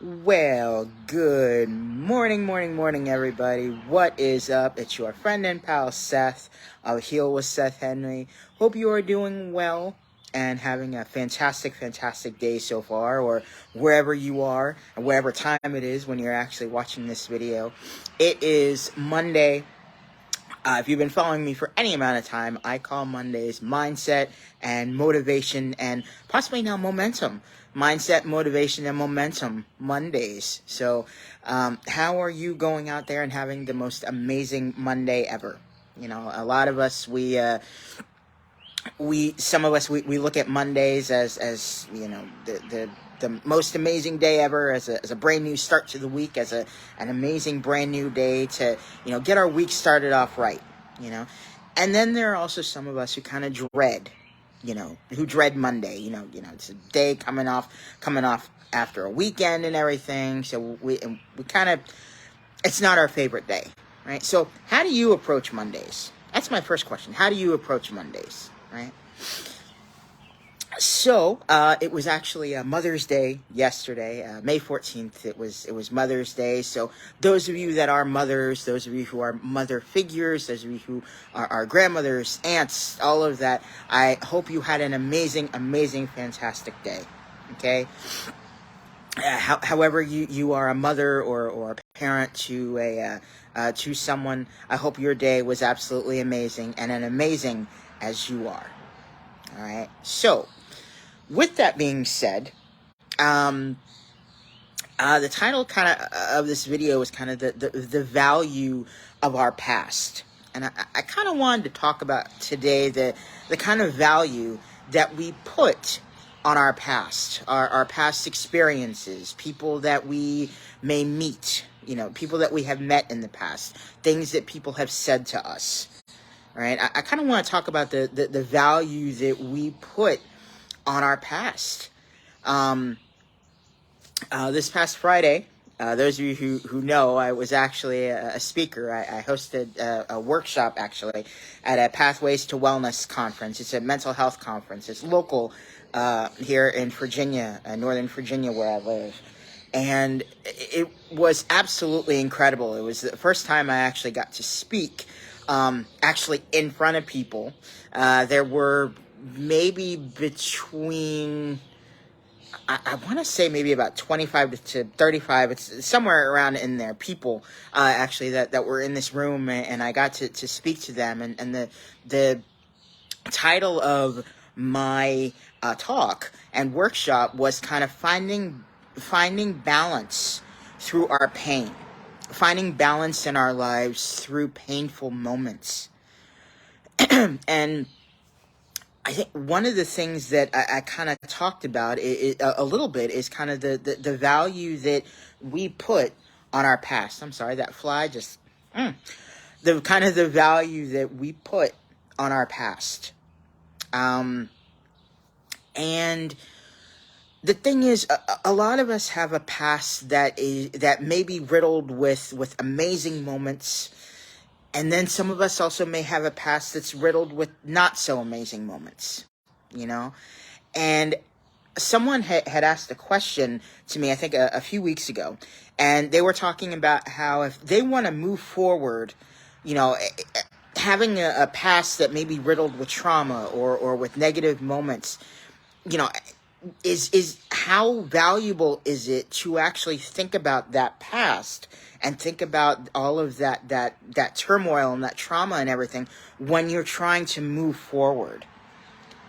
Well, good morning, everybody. What is up? It's your friend and pal, Seth, of Heal with Seth Henry. Hope you are doing well and having a fantastic day so far, or wherever you are, and whatever time it is when you're actually watching this video. It is Monday. If you've been following me for any amount of time, I call Mondays mindset and motivation and possibly now momentum. Mindset, motivation, and momentum Mondays. So, how are you going out there and having the most amazing Monday ever? You know, a lot of us, some of us, we look at Mondays as you know, the most amazing day ever, as a brand new start to the week, as an amazing brand new day to, you know, get our week started off right, you know. And then there are also some of us who kind of dread, who dread Monday, it's a day coming off after a weekend and everything. So we kind of, it's not our favorite day, right? So how do you approach Mondays? That's my first question. How do you approach Mondays, right? So, it was actually Mother's Day yesterday, May 14th. It was Mother's Day. So those of you that are mothers, those of you who are mother figures, those of you who are grandmothers, aunts, all of that, I hope you had an amazing, fantastic day. Okay. However you are a mother or a parent to to someone, I hope your day was absolutely amazing and an amazing as you are. All right. So, with that being said, the title of this video is kind of the value of our past. And I kind of wanted to talk about today the kind of value that we put on our past, our past experiences, people that we may meet, people that we have met in the past, things that people have said to us. All right, I kind of want to talk about the value that we put on our past. This past Friday, those of you who know, I was actually a speaker. I hosted a workshop actually at a Pathways to Wellness conference. It's a mental health conference. It's local here in Virginia, Northern Virginia, where I live. And it was absolutely incredible. It was the first time I actually got to speak actually in front of people. There were maybe between, I want to say maybe about 25 to 35, it's somewhere around in there, people actually that were in this room, and I got to speak to them, and the title of my talk and workshop was kind of finding balance through our pain, finding balance in our lives through painful moments. And I think one of the things that I kind of talked about a little bit is kind of the value that we put on our past. I'm sorry, that fly just, the kind of the value that we put on our past. And the thing is, a lot of us have a past that may be riddled with amazing moments. And then some of us also may have a past that's riddled with not so amazing moments, And someone had asked a question to me, I think a few weeks ago, and they were talking about how if they want to move forward, having a past that may be riddled with trauma or with negative moments, is how valuable is it to actually think about that past and think about all of that turmoil and that trauma and everything when you're trying to move forward.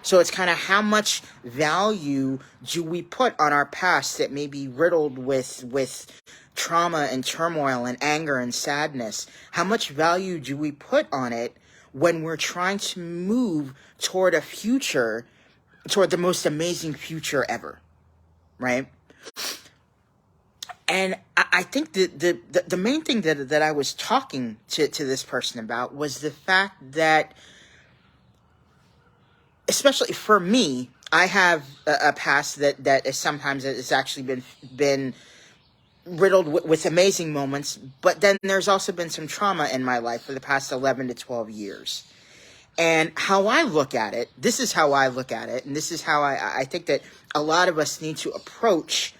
So it's kind of how much value do we put on our past that may be riddled with trauma and turmoil and anger and sadness? How much value do we put on it when we're trying to move toward a future, toward the most amazing future ever, right? And I think the main thing that I was talking to this person about was the fact that, especially for me, I have a past that is sometimes it's actually been riddled with amazing moments, but then there's also been some trauma in my life for the past 11 to 12 years. And how I look at it, this is how I look at it, and this is how I think that a lot of us need to approach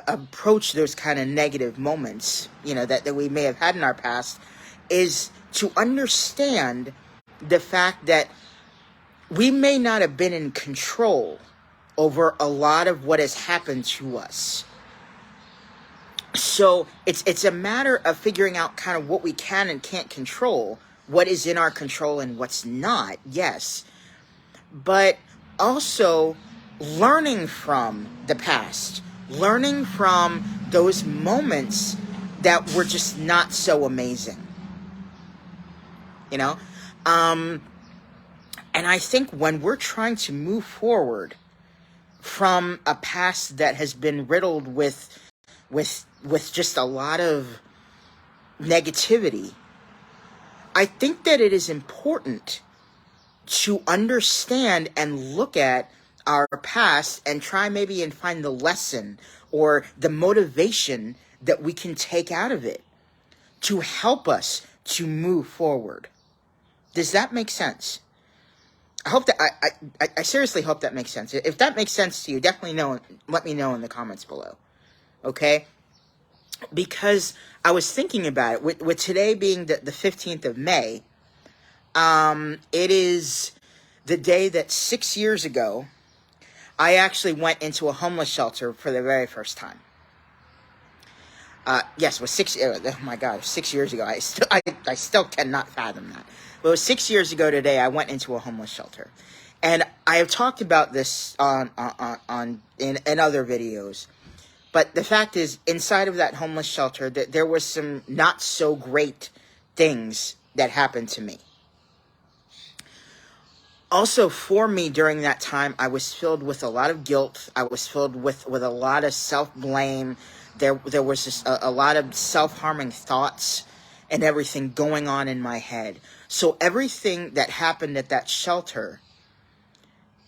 approach those kind of negative moments, that we may have had in our past, is to understand the fact that we may not have been in control over a lot of what has happened to us. So it's a matter of figuring out kind of what we can and can't control, what is in our control and what's not, yes. But also learning from the past, learning from those moments that were just not so amazing. And I think when we're trying to move forward from a past that has been riddled with just a lot of negativity, I think that it is important to understand and look at our past and try maybe and find the lesson or the motivation that we can take out of it to help us to move forward. Does that make sense? I hope that I seriously hope that makes sense. If that makes sense to you, definitely let me know in the comments below. Okay? Because I was thinking about it, with today being the 15th of May, it is the day that 6 years ago, I actually went into a homeless shelter for the very first time. Yes, it was 6 years ago. I still cannot fathom that. But it was 6 years ago today, I went into a homeless shelter. And I have talked about this in other videos. But the fact is, inside of that homeless shelter, there was some not so great things that happened to me. Also, for me, during that time, I was filled with a lot of guilt. I was filled with a lot of self-blame. There was just a lot of self-harming thoughts and everything going on in my head. So everything that happened at that shelter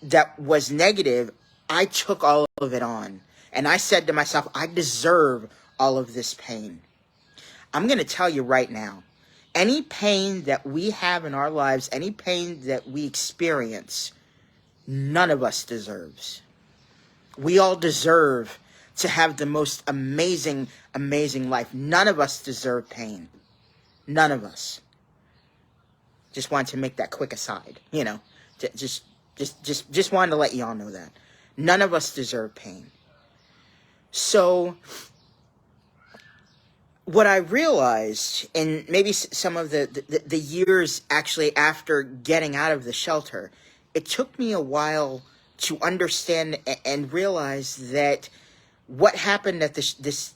that was negative, I took all of it on. And I said to myself, I deserve all of this pain. I'm going to tell you right now, any pain that we have in our lives, any pain that we experience, none of us deserves. We all deserve to have the most amazing, amazing life. None of us deserve pain. None of us. Just wanted to make that quick aside, Just wanted to let you all know that. None of us deserve pain. So, what I realized, in maybe some of the years actually after getting out of the shelter, it took me a while to understand and realize that what happened at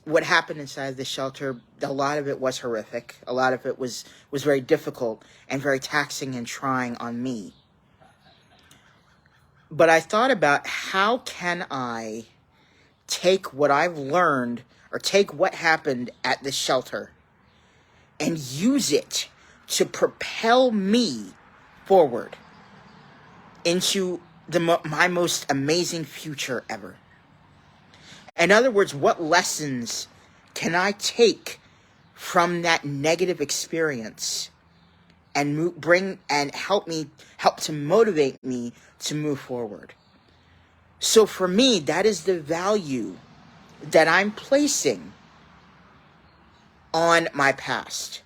what happened inside the shelter, a lot of it was horrific. A lot of it was very difficult and very taxing and trying on me. But I thought about, how can I take what I've learned, or take what happened at the shelter, and use it to propel me forward into my most amazing future ever. In other words, what lessons can I take from that negative experience and help to motivate me to move forward? So for me, that is the value that I'm placing on my past,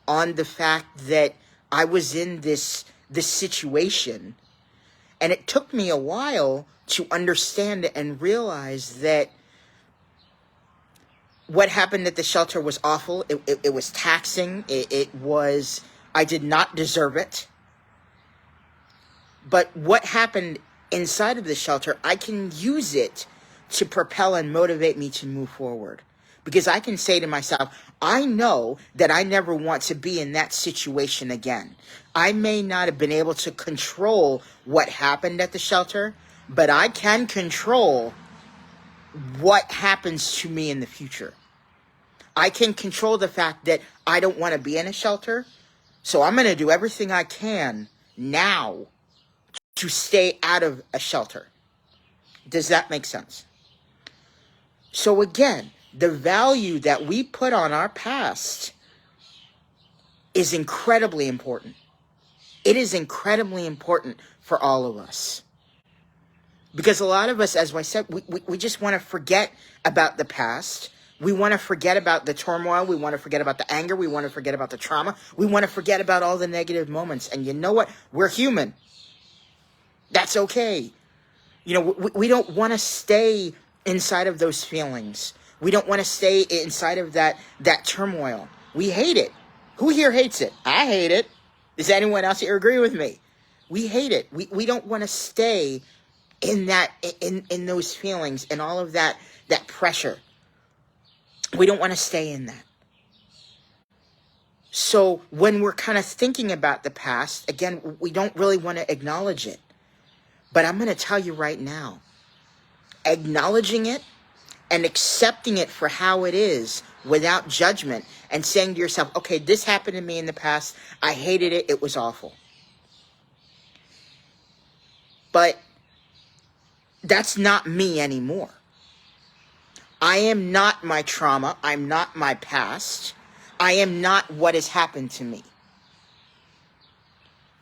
on the fact that I was in this situation, and it took me a while to understand and realize that what happened at the shelter was awful. It was taxing. I did not deserve it. But what happened inside of the shelter, I can use it to propel and motivate me to move forward. Because I can say to myself, I know that I never want to be in that situation again. I may not have been able to control what happened at the shelter, but I can control what happens to me in the future. I can control the fact that I don't want to be in a shelter, so I'm going to do everything I can now to stay out of a shelter. Does that make sense? So again, the value that we put on our past is incredibly important. It is incredibly important for all of us. Because a lot of us, as I said, we just want to forget about the past. We want to forget about the turmoil. We want to forget about the anger. We want to forget about the trauma. We want to forget about all the negative moments. And you know what? We're human. That's okay. You know, we don't want to stay inside of those feelings. We don't want to stay inside of that turmoil. We hate it. Who here hates it? I hate it. Does anyone else here agree with me? We hate it. We don't want to stay in that in those feelings and all of that pressure. We don't want to stay in that. So when we're kind of thinking about the past, again, we don't really want to acknowledge it. But I'm going to tell you right now, acknowledging it and accepting it for how it is without judgment and saying to yourself, okay, this happened to me in the past. I hated it. It was awful. But that's not me anymore. I am not my trauma. I'm not my past. I am not what has happened to me.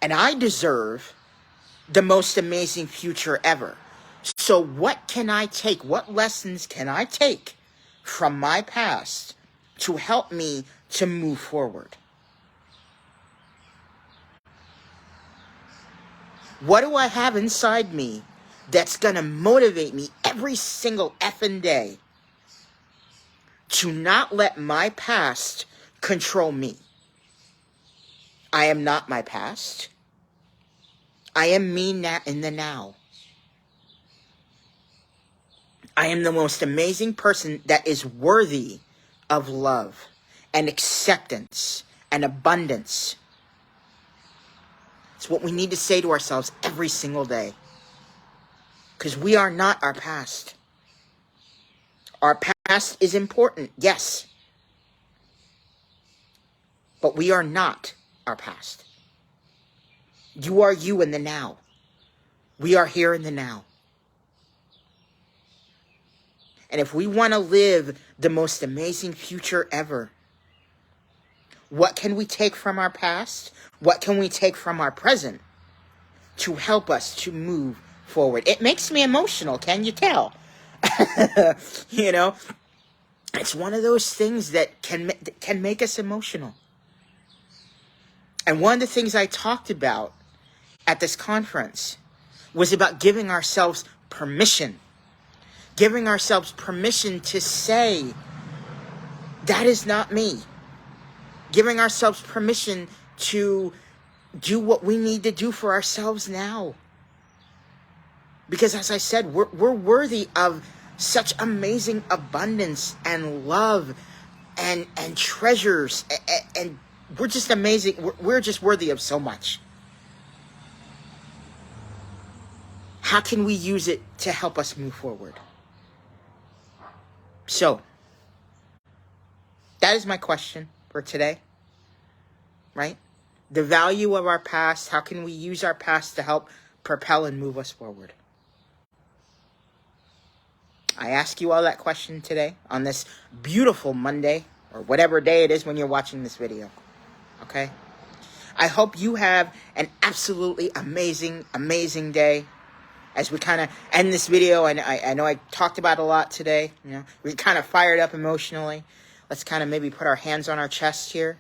And I deserve the most amazing future ever. So what can I take? What lessons can I take from my past to help me to move forward? What do I have inside me that's going to motivate me every single effing day to not let my past control me? I am not my past. I am me now in the now. I am the most amazing person that is worthy of love and acceptance and abundance. It's what we need to say to ourselves every single day. Because we are not our past. Our past is important, yes. But we are not our past. You are you in the now. We are here in the now. And if we want to live the most amazing future ever, what can we take from our past? What can we take from our present to help us to move forward? It makes me emotional, can you tell? You know, it's one of those things that can make us emotional. And one of the things I talked about at this conference was about giving ourselves permission. Giving ourselves permission to say, that is not me. Giving ourselves permission to do what we need to do for ourselves now. Because as I said, we're worthy of such amazing abundance and love and treasures. And we're just amazing. We're just worthy of so much. How can we use it to help us move forward? So, that is my question for today, right? The value of our past, how can we use our past to help propel and move us forward? I ask you all that question today on this beautiful Monday, or whatever day it is when you're watching this video, okay? I hope you have an absolutely amazing, amazing day. As we kind of end this video, and I know I talked about a lot today, you know, we kind of fired up emotionally. Let's kind of maybe put our hands on our chest here,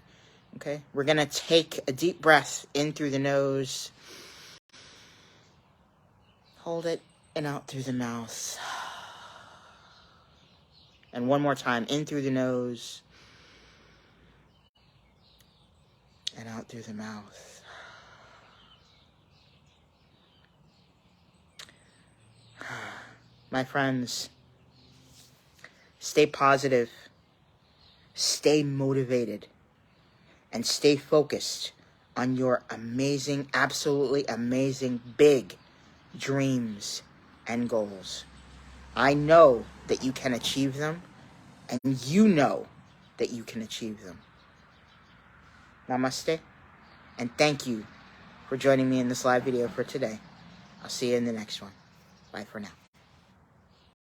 okay? We're going to take a deep breath in through the nose. Hold it, and out through the mouth. And one more time, in through the nose. And out through the mouth. My friends, stay positive, stay motivated, and stay focused on your amazing, absolutely amazing, big dreams and goals. I know that you can achieve them, and you know that you can achieve them. Namaste, and thank you for joining me in this live video for today. I'll see you in the next one. Bye for now.